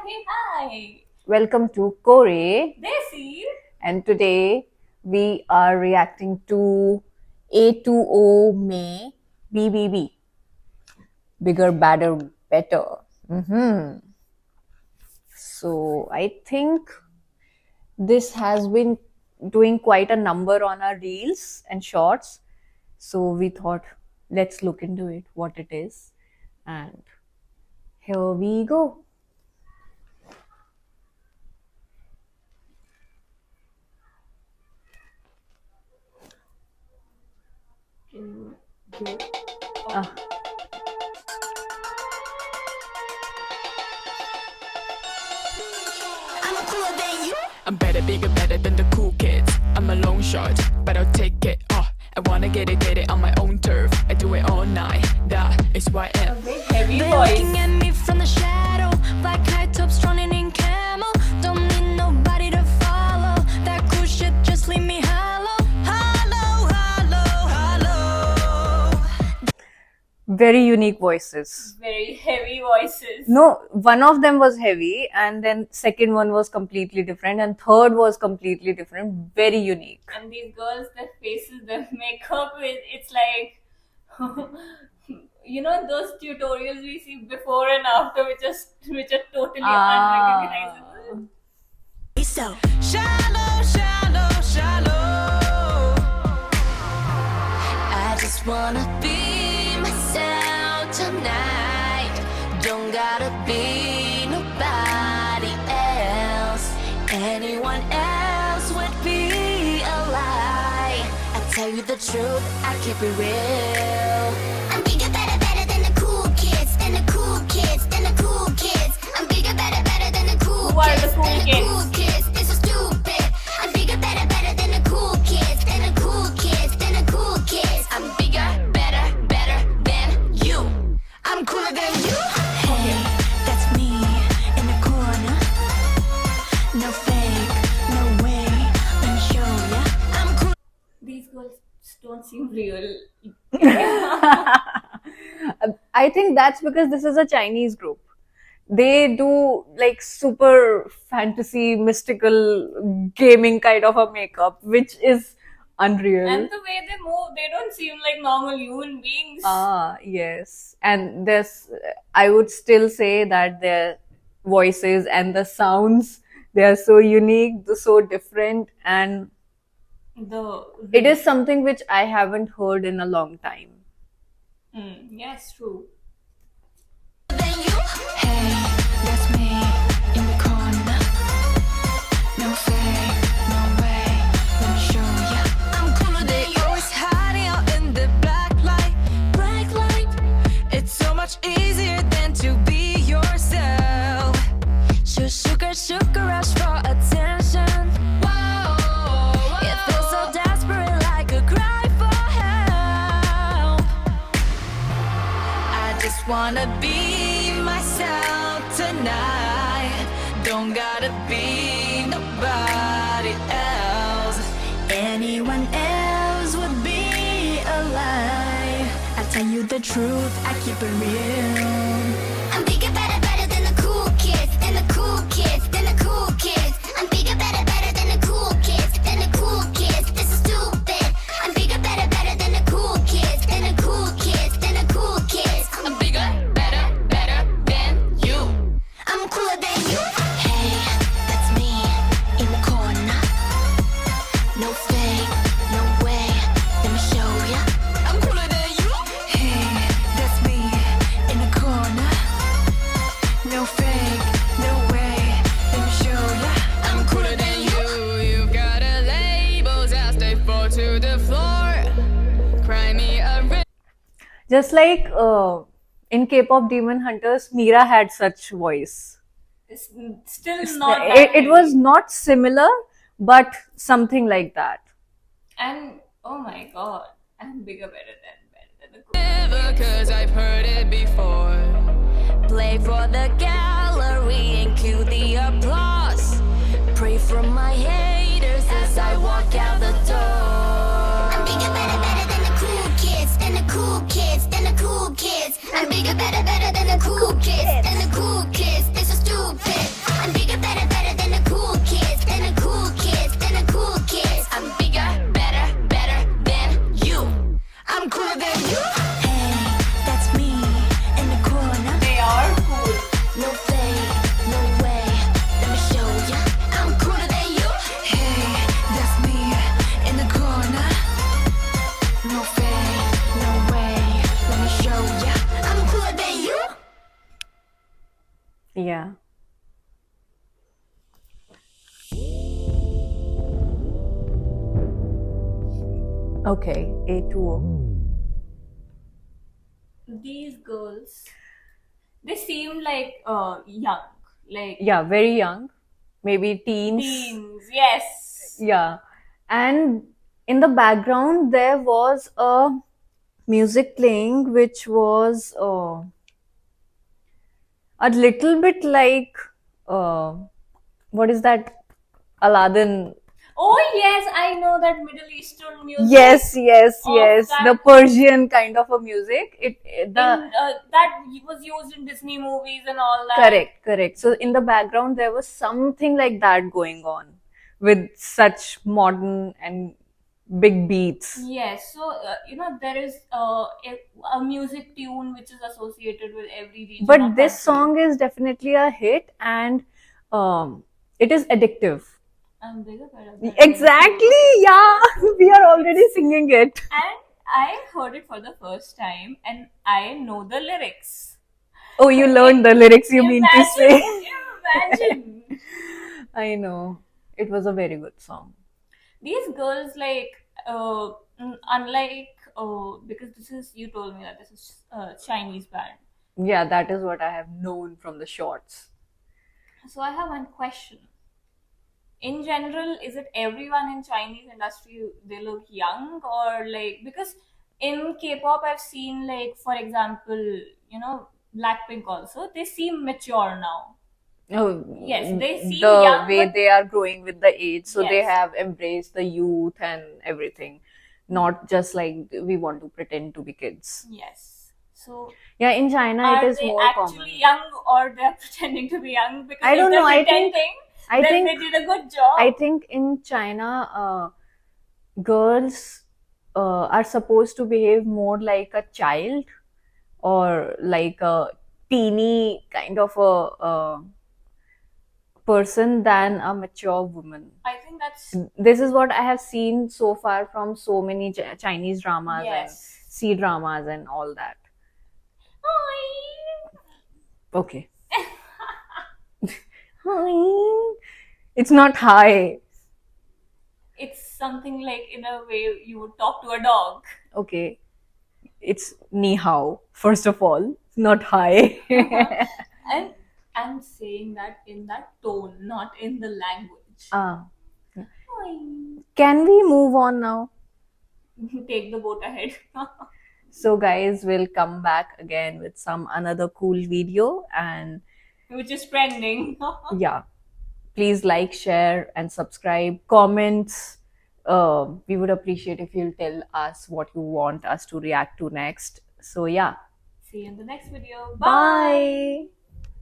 Hi. Welcome to Kore, Desi. and today we are reacting to A2O May BBB, Bigger, Badder, Better. So I think this has been doing quite a number on our reels and shorts. So we thought, let's look into it, what it is. And here we go. Can you do? Ah. I'm better, bigger, better than the cool kids. I'm a long shot, but I'll take it. I wanna get it on my own turf. I do it all night. That is why I A am. big heavy They're voice. looking at me from the shadow, black high tops running in camel. Don't need nobody to follow. That cool shit just leave me hollow, hollow, hollow, hollow. Very unique voices. Very heavy voices. No, one of them was heavy, and then second one was completely different, and third was completely different. Very unique. And these girls, their faces, their makeup, it's like, those tutorials we see before and after, which are totally unrecognizable. So shallow, shallow, shallow. I just wanna be myself tonight. Don't gotta be nobody else. Anyone else would be a lie. I tell you the truth, I keep it real. I'm bigger, better, better than the cool kids, than the cool kids, than the cool kids. I'm bigger, better, better than the cool Who are the kids, cool than the kids? cool kids. This is stupid. I'm bigger, better, better than the cool kids, than the cool kids, than the cool kids. I'm bigger, better, better than you. I'm cooler than you. Hey, that's me in the corner. No fake, no way. Let me show ya. I'm cool. These girls don't seem real. I think that's because this is a Chinese group. They do like super fantasy, mystical, gaming kind of a makeup, which is unreal. And the way they move, they don't seem like normal human beings. Yes. And this, I would still say that their voices and the sounds, they are so unique, so different, and it is something which I haven't heard in a long time. Yes, true. Than you. Hey, that's me in the corner. No fake, no way. Let me show ya. I'm cooler than you. Always hiding out in the black light, bright light. It's so much easier than to be yourself. Sugar rush for attention. Whoa, it feels so desperate, like a cry for help. I just wanna be myself tonight. Don't gotta be nobody else. Anyone else would be a lie. I tell you the truth, I keep it real. I'm bigger, better, better than the cool kids, than the cool kids, than the cool kids. I'm bigger, better, better than the cool kids, than the cool kids. This is stupid. I'm bigger, better, better than the cool kids, than the cool kids, than the cool kids. I'm bigger, better, better than you. I'm cooler than you. Hey, that's me in the corner. No fake, no way. Let me show ya. I'm cooler than you. Hey, that's me in the corner. No fake, no way. Let me show ya. I'm cooler than you. You've got a labels as they fall to the floor. Cry me a river. Just like in K-pop Demon Hunters, Mira had such voice. It's still not that It was heavy. not similar, but something like that. And oh my god, I'm bigger, better than the cool. Cause I've heard it before. Play for the gallery and cue the applause. Pray for my haters as I walk out the door. I'm bigger, better, better than the cool kids, than the cool kids, than the cool kids. I'm bigger, better, better than the cool kids, than the cool kids. This is stupid. cooler than you. Hey, that's me in the corner. They are cool. No fake, no way. Let me show ya, I'm cooler than you. Hey, that's me in the corner. No fake, no way. Let me show ya, I'm cooler than you. Yeah. Okay, A2O. These girls, they seem like young, like Yeah, very young, maybe teens. teens. Yes. Yeah. And in the background, there was a music playing which was a little bit like what is that? Aladdin. Oh yes, I know that Middle Eastern music. Yes, yes, Of yes. that- The Persian kind of a music. The That was used in Disney movies and all that. correct, correct. So in the background, there was something like that going on with such modern and big beats. Yes, so there is a music tune which is associated with every region. But of this country. song is definitely a hit, and it is addictive. I'm bigger, Exactly, yeah. We are already singing it. And I heard it for the first time, and I know the lyrics. Oh, you learned the lyrics, you mean to say. Imagine. I know. It was a very good song. These girls, like, unlike, because you told me that this is a Chinese band. Yeah, that is what I have known from the shorts. So I have one question. In general, is it everyone in Chinese industry, they look young, or like, because in K-pop I've seen, like, for example, Blackpink also, they seem mature now. Oh, Yes, they seem the young, way but- they are growing with the age, so they Yes. have embraced the youth and everything, not just like we want to pretend to be kids. Yes. So Yeah, in China are it is they more actually common. young, or they're pretending to be young? Because I if don't they're know, I think- pretending, I then think- they did a good job. I think in China, girls are supposed to behave more like a child or like a teeny kind of a person than a mature woman. I think that's This is what I have seen so far from so many Chinese dramas and yes. C dramas and all that. Okay. Hi. It's not hi. It's something like, in a way you would talk to a dog. Okay. It's ni hao, first of all, not hi. And I'm saying that in that tone, not in the language. Ah. Hi. Can we move on now? Take the boat ahead. So guys, we'll come back again with some another cool video, and Which is trending. yeah, please like, share and subscribe, comments. We would appreciate if you'll tell us what you want us to react to next. So yeah, See you in the next video. bye.